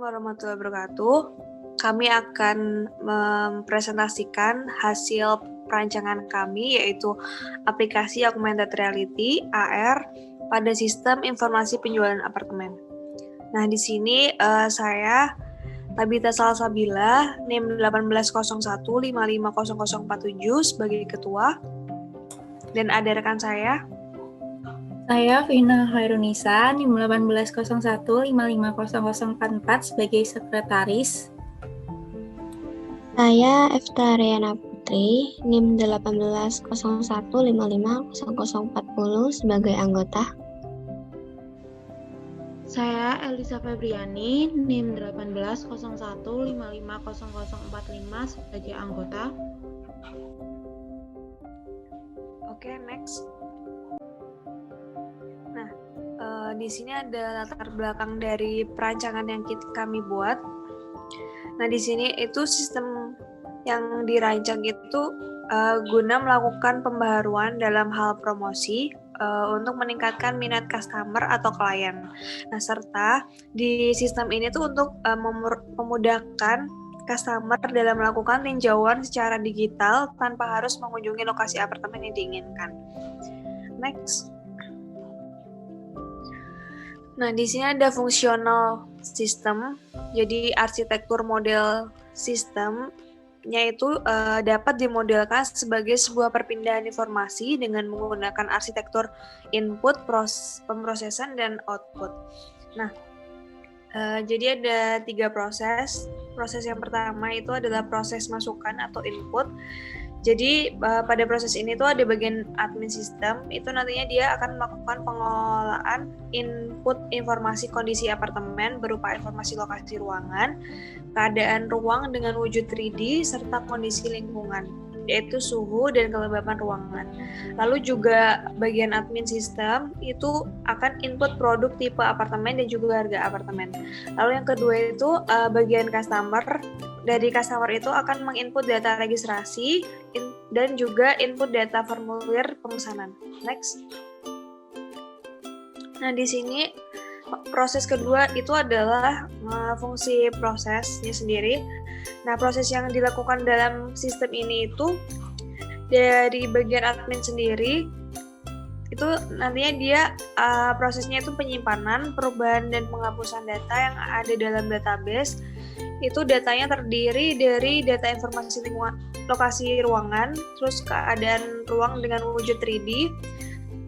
warahmatullahi wabarakatuh. Kami akan mempresentasikan hasil perancangan kami, yaitu aplikasi Augmented Reality (AR) pada sistem informasi penjualan apartemen. Nah, di sini saya Tabita Salsabila, NIM 1801550047 sebagai ketua, dan ada rekan saya. Saya Vina Khairunisa, NIM 1801550044 sebagai sekretaris. Saya Efta Riana Putri, NIM 1801550040 sebagai anggota. Saya Elisa Febriani, NIM 1801550045 sebagai anggota. Oke, next. Nah, di sini ada latar belakang dari perancangan yang kami buat. Nah, di sini itu sistem yang dirancang itu guna melakukan pembaharuan dalam hal promosi untuk meningkatkan minat customer atau klien. Nah, serta di sistem ini tuh untuk memudahkan customer dalam melakukan tinjauan secara digital tanpa harus mengunjungi lokasi apartemen yang diinginkan. Next. Nah, di sini ada fungsional sistem. Jadi arsitektur model sistemnya itu dapat dimodelkan sebagai sebuah perpindahan informasi dengan menggunakan arsitektur input, pemrosesan, dan output. Nah, jadi ada 3 proses. Proses yang pertama itu adalah proses masukan atau input. Jadi pada proses ini tuh ada bagian admin sistem, itu nantinya dia akan melakukan pengolahan input informasi kondisi apartemen berupa informasi lokasi ruangan, keadaan ruang dengan wujud 3D, serta kondisi lingkungan, yaitu suhu dan kelembapan ruangan. Lalu juga bagian admin sistem itu akan input produk tipe apartemen dan juga harga apartemen. Lalu yang kedua itu bagian customer. Dari customer itu akan menginput data registrasi dan juga input data formulir pemesanan. Next. Nah, di sini proses kedua itu adalah fungsi prosesnya sendiri. Nah, proses yang dilakukan dalam sistem ini itu dari bagian admin sendiri itu nantinya dia prosesnya itu penyimpanan, perubahan, dan penghapusan data yang ada dalam database. Itu datanya terdiri dari data informasi lingkungan, lokasi ruangan, terus keadaan ruang dengan wujud 3D,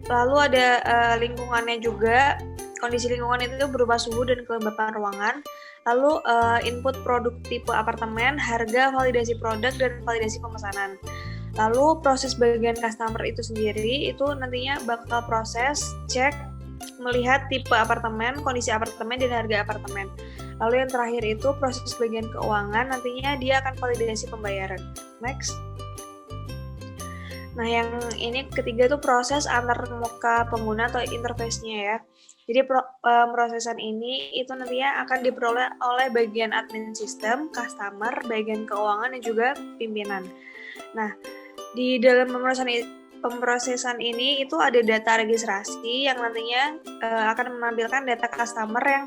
lalu ada lingkungannya juga, kondisi lingkungan itu berupa suhu dan kelembapan ruangan, lalu input produk tipe apartemen, harga, validasi produk, dan validasi pemesanan. Lalu proses bagian customer itu sendiri, itu nantinya bakal proses, cek, melihat tipe apartemen, kondisi apartemen, dan harga apartemen. Lalu yang terakhir itu proses bagian keuangan, nantinya dia akan validasi pembayaran. Next. Nah, yang ini ketiga itu proses antar muka pengguna atau interface-nya ya. Jadi pemrosesan ini itu nantinya akan diperoleh oleh bagian admin sistem, customer, bagian keuangan, dan juga pimpinan. Nah, di dalam pemrosesan ini itu ada data registrasi yang nantinya akan menampilkan data customer yang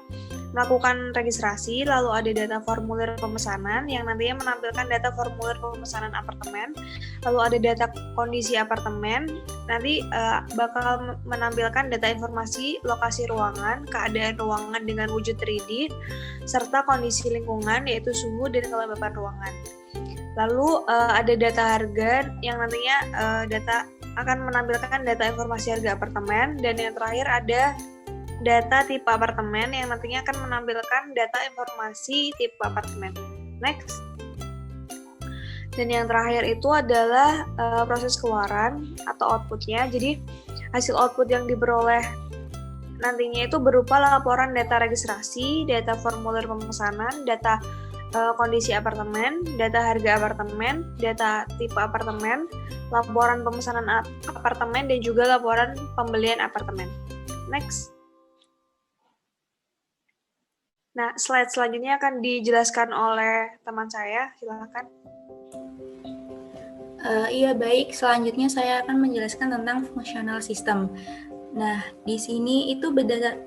melakukan registrasi, lalu ada data formulir pemesanan yang nantinya menampilkan data formulir pemesanan apartemen, lalu ada data kondisi apartemen, nanti bakal menampilkan data informasi lokasi ruangan, keadaan ruangan dengan wujud 3D, serta kondisi lingkungan yaitu suhu dan kelembapan ruangan. Lalu ada data harga yang nantinya data akan menampilkan data informasi harga apartemen, dan yang terakhir ada data tipe apartemen yang nantinya akan menampilkan data informasi tipe apartemen. Next. Dan yang terakhir itu adalah proses keluaran atau outputnya. Jadi hasil output yang diperoleh nantinya itu berupa laporan data registrasi, data formulir pemesanan, data kondisi apartemen, data harga apartemen, data tipe apartemen, laporan pemesanan apartemen, dan juga laporan pembelian apartemen. Next. Nah, slide selanjutnya akan dijelaskan oleh teman saya, silakan. Iya baik, selanjutnya saya akan menjelaskan tentang fungsional sistem. Nah, di sini itu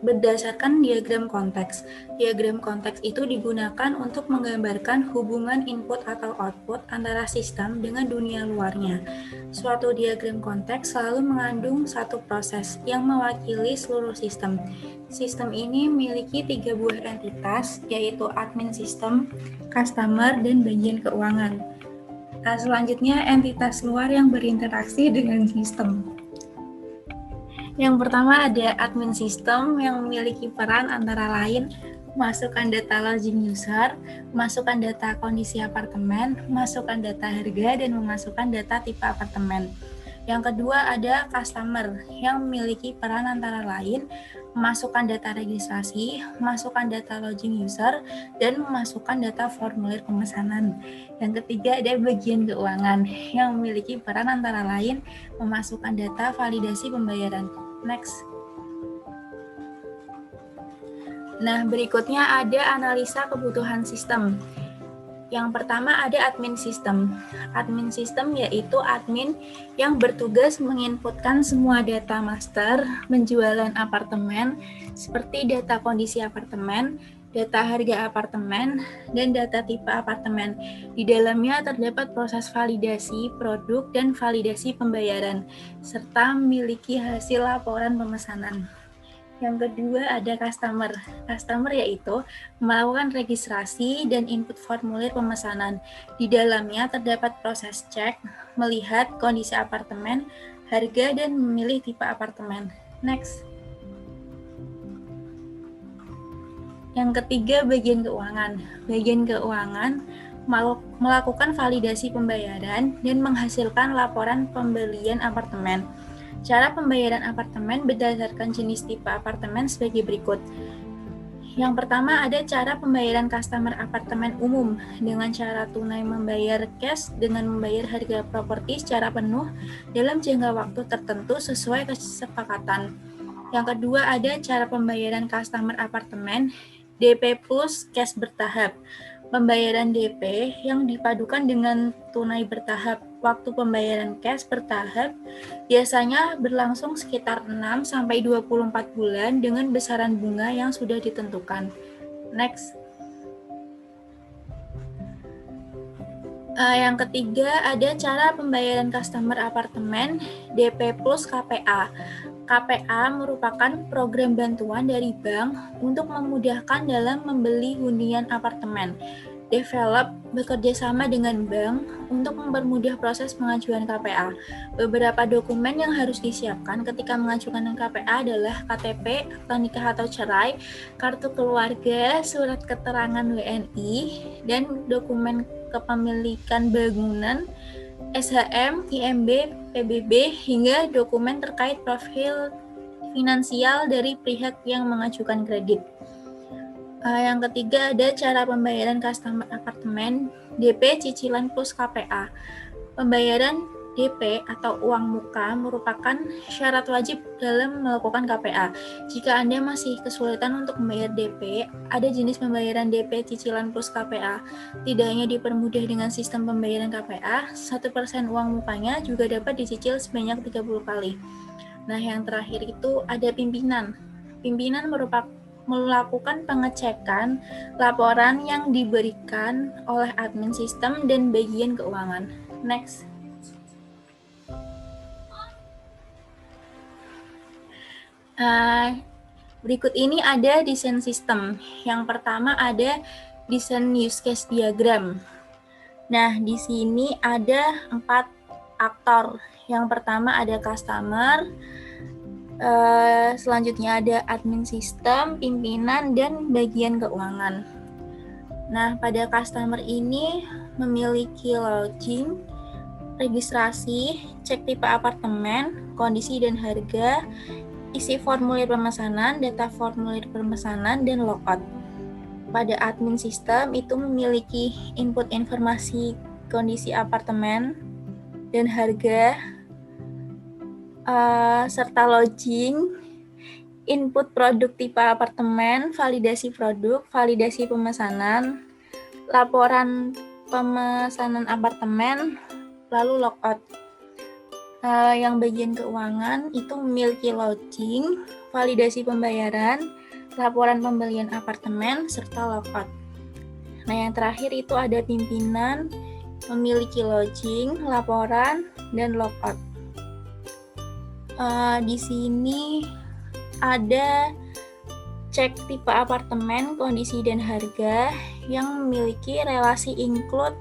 berdasarkan diagram konteks. Diagram konteks itu digunakan untuk menggambarkan hubungan input atau output antara sistem dengan dunia luarnya. Suatu diagram konteks selalu mengandung satu proses yang mewakili seluruh sistem. Sistem ini memiliki 3 buah entitas, yaitu admin sistem, customer, dan bagian keuangan. Nah, selanjutnya entitas luar yang berinteraksi dengan sistem. Yang pertama ada admin sistem yang memiliki peran antara lain masukkan data lodging user, masukkan data kondisi apartemen, masukkan data harga, dan memasukkan data tipe apartemen. Yang kedua ada customer yang memiliki peran antara lain memasukkan data registrasi, masukkan data lodging user, dan memasukkan data formulir pemesanan. Yang ketiga ada bagian keuangan yang memiliki peran antara lain memasukkan data validasi pembayaran. Next. Nah, berikutnya ada analisa kebutuhan sistem. Yang pertama ada admin sistem. Admin sistem yaitu admin yang bertugas menginputkan semua data master penjualan apartemen seperti data kondisi apartemen, data harga apartemen, dan data tipe apartemen. Di dalamnya terdapat proses validasi produk dan validasi pembayaran, serta memiliki hasil laporan pemesanan. Yang kedua ada customer. Customer yaitu melakukan registrasi dan input formulir pemesanan. Di dalamnya terdapat proses cek, melihat kondisi apartemen, harga, dan memilih tipe apartemen. Next. Yang ketiga bagian keuangan. Bagian keuangan melakukan validasi pembayaran dan menghasilkan laporan pembelian apartemen. Cara pembayaran apartemen berdasarkan jenis tipe apartemen sebagai berikut. Yang pertama ada cara pembayaran customer apartemen umum dengan cara tunai membayar cash dengan membayar harga properti secara penuh dalam jangka waktu tertentu sesuai kesepakatan. Yang kedua ada cara pembayaran customer apartemen DP plus cash bertahap. Pembayaran DP yang dipadukan dengan tunai bertahap. Waktu pembayaran cash bertahap biasanya berlangsung sekitar 6-24 bulan dengan besaran bunga yang sudah ditentukan. Next. Yang ketiga ada cara pembayaran customer apartemen DP plus KPA. KPA merupakan program bantuan dari bank untuk memudahkan dalam membeli hunian apartemen. Develop bekerja sama dengan bank untuk mempermudah proses pengajuan KPA. Beberapa dokumen yang harus disiapkan ketika mengajukan KPA adalah KTP, akta nikah atau cerai, kartu keluarga, surat keterangan WNI, dan dokumen kepemilikan bangunan, SHM, IMB, PBB, hingga dokumen terkait profil finansial dari pihak yang mengajukan kredit. Yang ketiga ada cara pembayaran customer apartemen DP cicilan plus KPA. Pembayaran DP atau uang muka merupakan syarat wajib dalam melakukan KPA. Jika Anda masih kesulitan untuk membayar DP, ada jenis pembayaran DP cicilan plus KPA. Tidak hanya dipermudah dengan sistem pembayaran KPA, 1% uang mukanya juga dapat dicicil sebanyak 30 kali. Nah, yang terakhir itu ada pimpinan. Pimpinan melakukan pengecekan laporan yang diberikan oleh admin sistem dan bagian keuangan. Next. Berikut ini ada desain sistem. Yang pertama ada desain use case diagram. Nah, di sini ada 4 aktor. Yang pertama ada customer, selanjutnya ada admin sistem, pimpinan, dan bagian keuangan. Nah, pada customer ini memiliki lodging, registrasi, cek tipe apartemen, kondisi dan harga, isi formulir pemesanan, data formulir pemesanan, dan logout. Pada admin sistem itu memiliki input informasi kondisi apartemen dan harga, serta lodging, input produk tipe apartemen, validasi produk, validasi pemesanan, laporan pemesanan apartemen, lalu logout. Yang bagian keuangan itu miliki lodging, validasi pembayaran, laporan pembelian apartemen, serta logout. Nah, yang terakhir itu ada pimpinan, memiliki lodging, laporan, dan logout. Di sini ada cek tipe apartemen, kondisi dan harga yang memiliki relasi include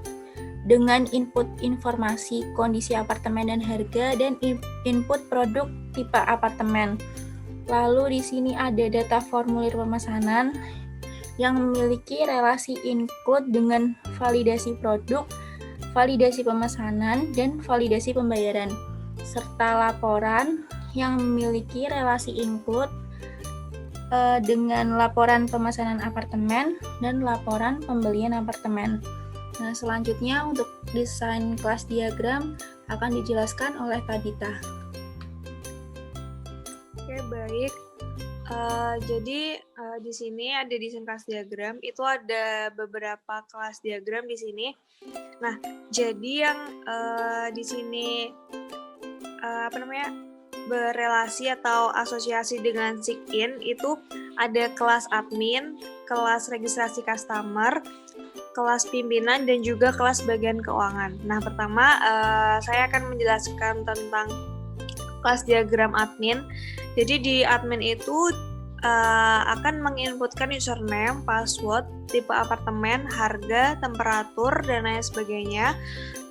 dengan input informasi kondisi apartemen dan harga dan input produk tipe apartemen. Lalu di sini ada data formulir pemesanan yang memiliki relasi include dengan validasi produk, validasi pemesanan, dan validasi pembayaran, serta laporan yang memiliki relasi include dengan laporan pemesanan apartemen dan laporan pembelian apartemen. Nah, selanjutnya untuk desain kelas diagram akan dijelaskan oleh Kak Dita. Oke, baik. Jadi di sini ada desain kelas diagram, itu ada beberapa kelas diagram di sini. Nah, jadi yang di sini berelasi atau asosiasi dengan check-in itu ada kelas admin, kelas registrasi customer, kelas pimpinan, dan juga kelas bagian keuangan. Nah, pertama saya akan menjelaskan tentang kelas diagram admin. Jadi di admin itu akan menginputkan username, password, tipe apartemen, harga, temperatur, dan lain sebagainya.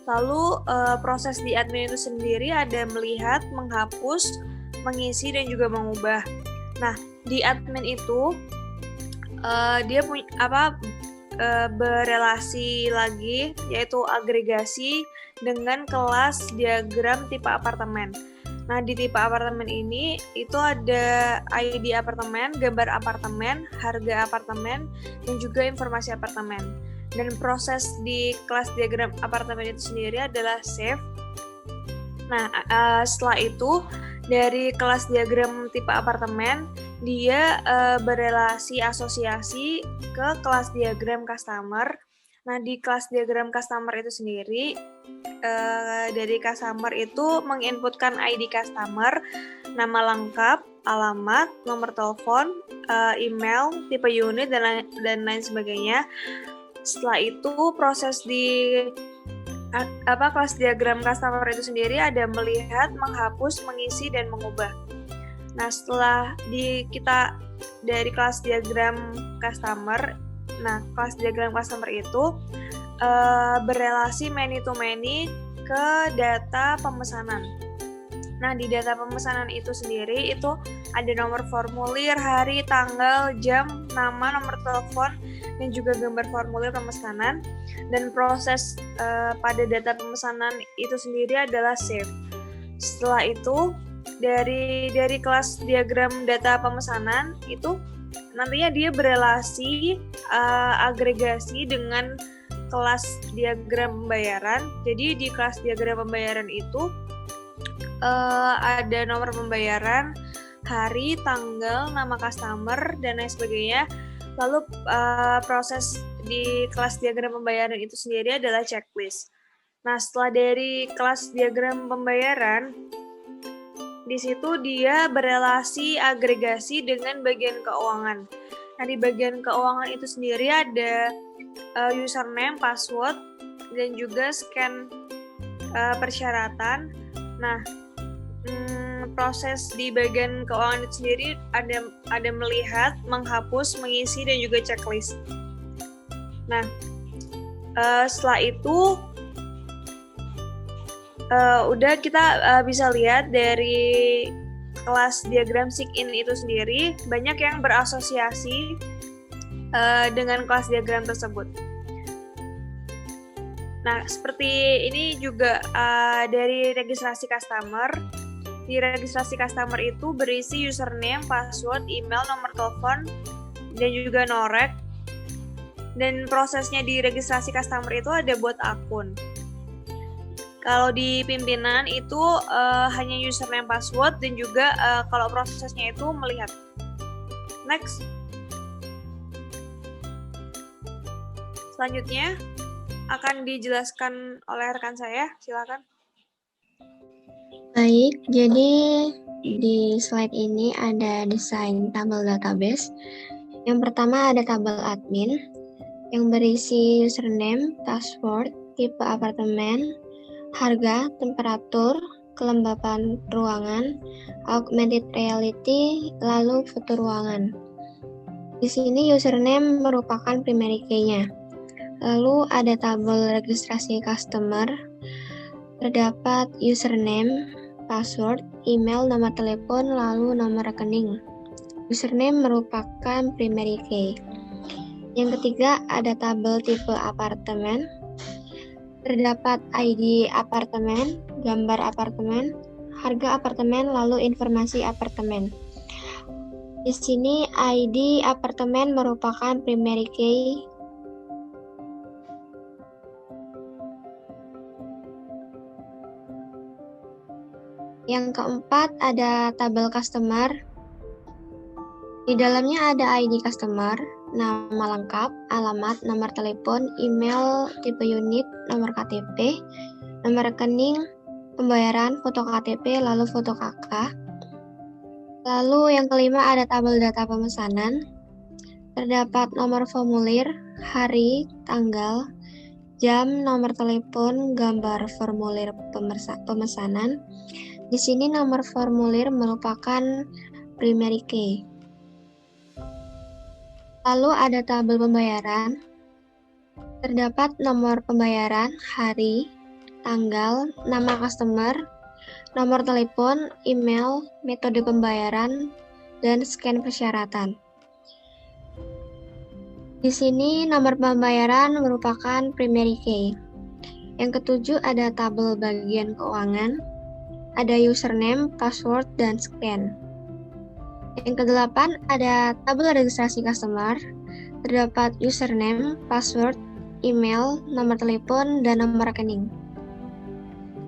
Lalu proses di admin itu sendiri ada melihat, menghapus, mengisi, dan juga mengubah. Nah, di admin itu dia punya berelasi lagi, yaitu agregasi dengan kelas diagram tipe apartemen. Nah, di tipe apartemen ini itu ada ID apartemen, gambar apartemen, harga apartemen, dan juga informasi apartemen. Dan proses di kelas diagram apartemen itu sendiri adalah save. Nah, setelah itu dari kelas diagram tipe apartemen dia berelasi asosiasi ke kelas diagram customer. Nah, di kelas diagram customer itu sendiri dari customer itu menginputkan ID customer, nama lengkap, alamat, nomor telepon, email, tipe unit, dan lain sebagainya. Setelah itu proses di kelas diagram customer itu sendiri ada melihat, menghapus, mengisi, dan mengubah. Nah, setelah kita dari kelas diagram customer, nah kelas diagram customer itu berelasi many to many ke data pemesanan. Nah, di data pemesanan itu sendiri itu ada nomor formulir, hari, tanggal, jam, nama, nomor telepon, dan juga gambar formulir pemesanan. Dan proses pada data pemesanan itu sendiri adalah save. Setelah itu dari kelas diagram data pemesanan itu nantinya dia berelasi agregasi dengan kelas diagram pembayaran. Jadi di kelas diagram pembayaran itu ada nomor pembayaran, hari, tanggal, nama customer, dan lain sebagainya. Lalu proses di kelas diagram pembayaran itu sendiri adalah checklist. Nah, setelah dari kelas diagram pembayaran, di situ dia berelasi agregasi dengan bagian keuangan. Nah, di bagian keuangan itu sendiri ada username, password, dan juga scan persyaratan. Nah, proses di bagian keuangan itu sendiri ada melihat, menghapus, mengisi, dan juga checklist. Nah, setelah itu udah kita bisa lihat dari kelas diagram check-in itu sendiri banyak yang berasosiasi dengan kelas diagram tersebut. Nah, seperti ini juga dari registrasi customer. Di registrasi customer itu berisi username, password, email, nomor telepon, dan juga norek. Dan prosesnya di registrasi customer itu ada buat akun. Kalau di pimpinan itu hanya username, password, dan juga kalau prosesnya itu melihat. Next. Selanjutnya akan dijelaskan oleh rekan saya, silakan. Baik, jadi di slide ini ada desain tabel database. Yang pertama ada tabel admin yang berisi username, password, tipe apartemen, harga, temperatur, kelembapan ruangan, augmented reality, lalu foto ruangan. Di sini username merupakan primary key-nya. Lalu ada tabel registrasi customer, terdapat username, password, email, nomor telepon, lalu nomor rekening. Username merupakan primary key. Yang ketiga ada tabel tipe apartemen, terdapat ID apartemen, gambar apartemen, harga apartemen, lalu informasi apartemen. Di sini ID apartemen merupakan primary key. Yang keempat ada tabel customer. Di dalamnya ada ID customer, nama lengkap, alamat, nomor telepon, email, tipe unit, nomor KTP, nomor rekening, pembayaran, foto KTP, lalu foto KK. Lalu yang kelima ada tabel data pemesanan. Terdapat nomor formulir, hari, tanggal, jam, nomor telepon, gambar formulir pemesanan. Di sini nomor formulir merupakan primary key. Lalu ada tabel pembayaran. Terdapat nomor pembayaran, hari, tanggal, nama customer, nomor telepon, email, metode pembayaran, dan scan persyaratan. Di sini nomor pembayaran merupakan primary key. Yang ketujuh ada tabel bagian keuangan, ada username, password, dan scan. Yang kedelapan ada tabel registrasi customer, terdapat username, password, email, nomor telepon, dan nomor rekening.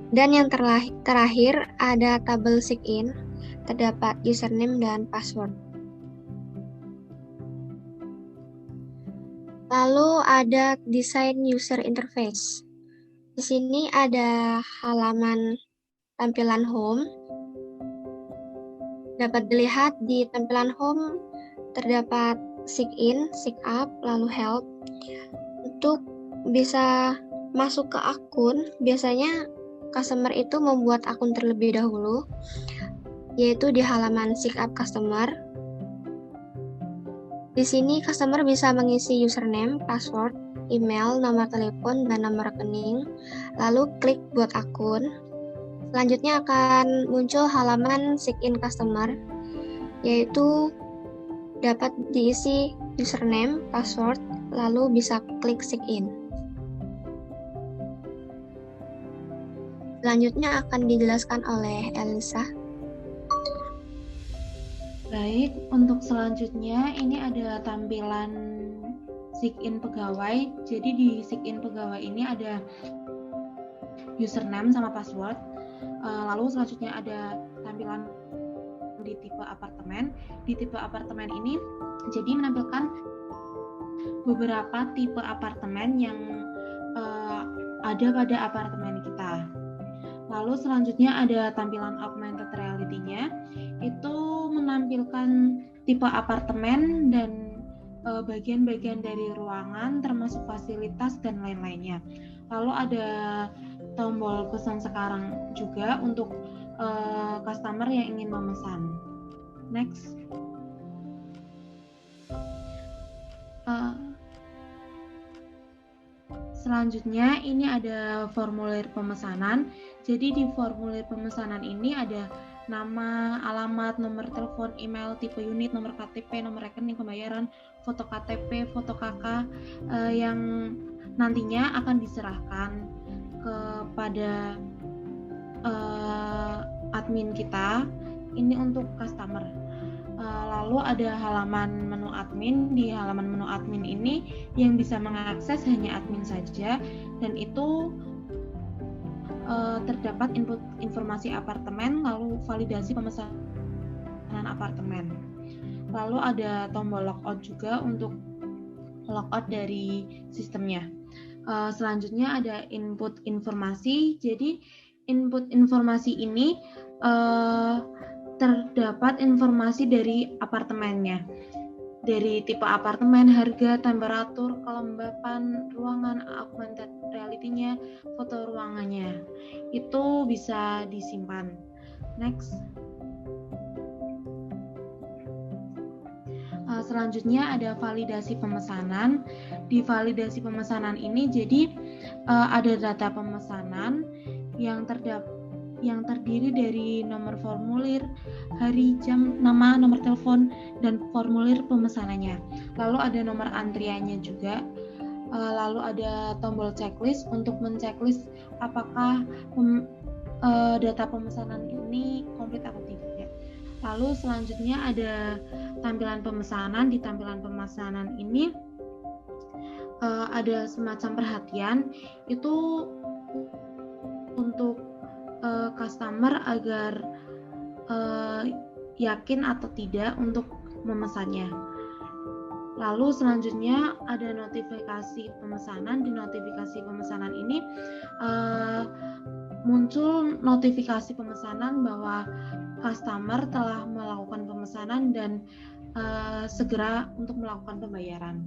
Dan yang terakhir ada tabel sign-in, terdapat username dan password. Lalu ada desain user interface. Di sini ada halaman tampilan home. Dapat dilihat di tampilan home terdapat sign-in, sign-up, lalu help. Untuk bisa masuk ke akun, biasanya customer itu membuat akun terlebih dahulu, yaitu di halaman sign-up customer. Di sini customer bisa mengisi username, password, email, nomor telepon, dan nomor rekening, lalu klik buat akun. Selanjutnya akan muncul halaman sign-in customer, yaitu dapat diisi username, password, lalu bisa klik sign-in. Selanjutnya akan dijelaskan oleh Elisa. Baik, untuk selanjutnya ini ada tampilan sign-in pegawai. Jadi di sign-in pegawai ini ada username sama password. Lalu selanjutnya ada tampilan di tipe apartemen. Di tipe apartemen ini jadi menampilkan beberapa tipe apartemen yang ada pada apartemen kita. Lalu selanjutnya ada tampilan augmented reality-nya, itu menampilkan tipe apartemen dan bagian-bagian dari ruangan termasuk fasilitas dan lain-lainnya. Lalu ada tombol pesan sekarang juga untuk customer yang ingin memesan. Next. Selanjutnya ini ada formulir pemesanan. Jadi di formulir pemesanan ini ada nama, alamat, nomor telepon, email, tipe unit, nomor KTP, nomor rekening pembayaran, foto KTP, foto KK yang nantinya akan diserahkan kepada admin kita. Ini untuk customer. Lalu ada halaman menu admin. Di halaman menu admin ini yang bisa mengakses hanya admin saja, dan itu terdapat input informasi apartemen, lalu validasi pemesanan apartemen. Lalu ada tombol logout juga untuk logout dari sistemnya. Selanjutnya ada input informasi. Jadi input informasi ini terdapat informasi dari apartemennya, dari tipe apartemen, harga, temperatur, kelembapan ruangan, augmented reality-nya, foto ruangannya. Itu bisa disimpan. Next. Selanjutnya ada validasi pemesanan. Di validasi pemesanan ini jadi ada data pemesanan yang terdiri dari nomor formulir, hari, jam, nama, nomor telepon, dan formulir pemesanannya. Lalu ada nomor antriannya juga. Lalu ada tombol checklist untuk menceklis apakah data pemesanan ini komplit atau tidak. Lalu selanjutnya ada tampilan pemesanan. Di tampilan pemesanan ini ada semacam perhatian, itu untuk customer agar yakin atau tidak untuk memesannya. Lalu selanjutnya ada notifikasi pemesanan. Di notifikasi pemesanan ini muncul notifikasi pemesanan bahwa customer telah melakukan pemesanan dan segera untuk melakukan pembayaran.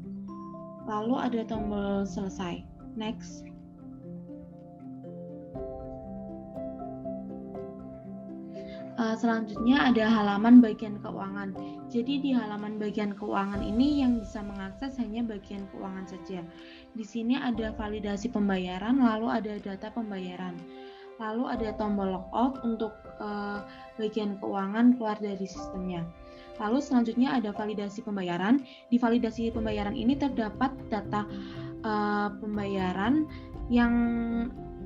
Lalu ada tombol selesai. Next. Selanjutnya ada halaman bagian keuangan. Jadi di halaman bagian keuangan ini yang bisa mengakses hanya bagian keuangan saja. Di sini ada validasi pembayaran, lalu ada data pembayaran. Lalu ada tombol logout untuk bagian keuangan keluar dari sistemnya. Lalu selanjutnya ada validasi pembayaran. Di validasi pembayaran ini terdapat data pembayaran yang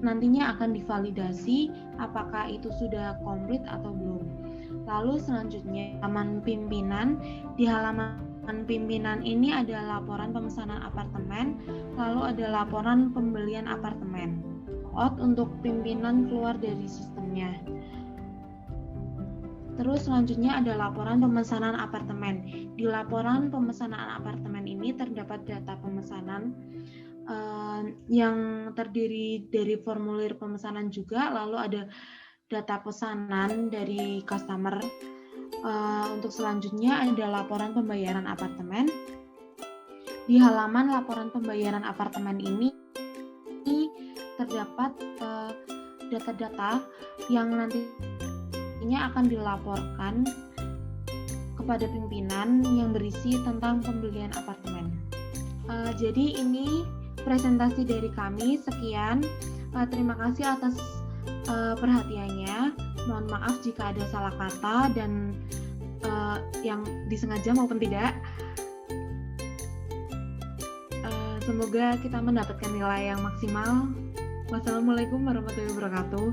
nantinya akan divalidasi apakah itu sudah komplit atau belum. Lalu selanjutnya halaman pimpinan. Di halaman pimpinan ini ada laporan pemesanan apartemen, lalu ada laporan pembelian apartemen. Untuk pimpinan keluar dari sistemnya. Terus selanjutnya ada laporan pemesanan apartemen. Di laporan pemesanan apartemen ini terdapat data pemesanan yang terdiri dari formulir pemesanan juga, lalu ada data pesanan dari customer. Untuk selanjutnya ada laporan pembayaran apartemen. Di halaman laporan pembayaran apartemen ini terdapat data-data yang nantinya akan dilaporkan kepada pimpinan yang berisi tentang pembelian apartemen. Jadi ini presentasi dari kami. Sekian. Terima kasih atas perhatiannya. Mohon maaf jika ada salah kata dan yang disengaja maupun tidak. Semoga kita mendapatkan nilai yang maksimal. Wassalamualaikum warahmatullahi wabarakatuh.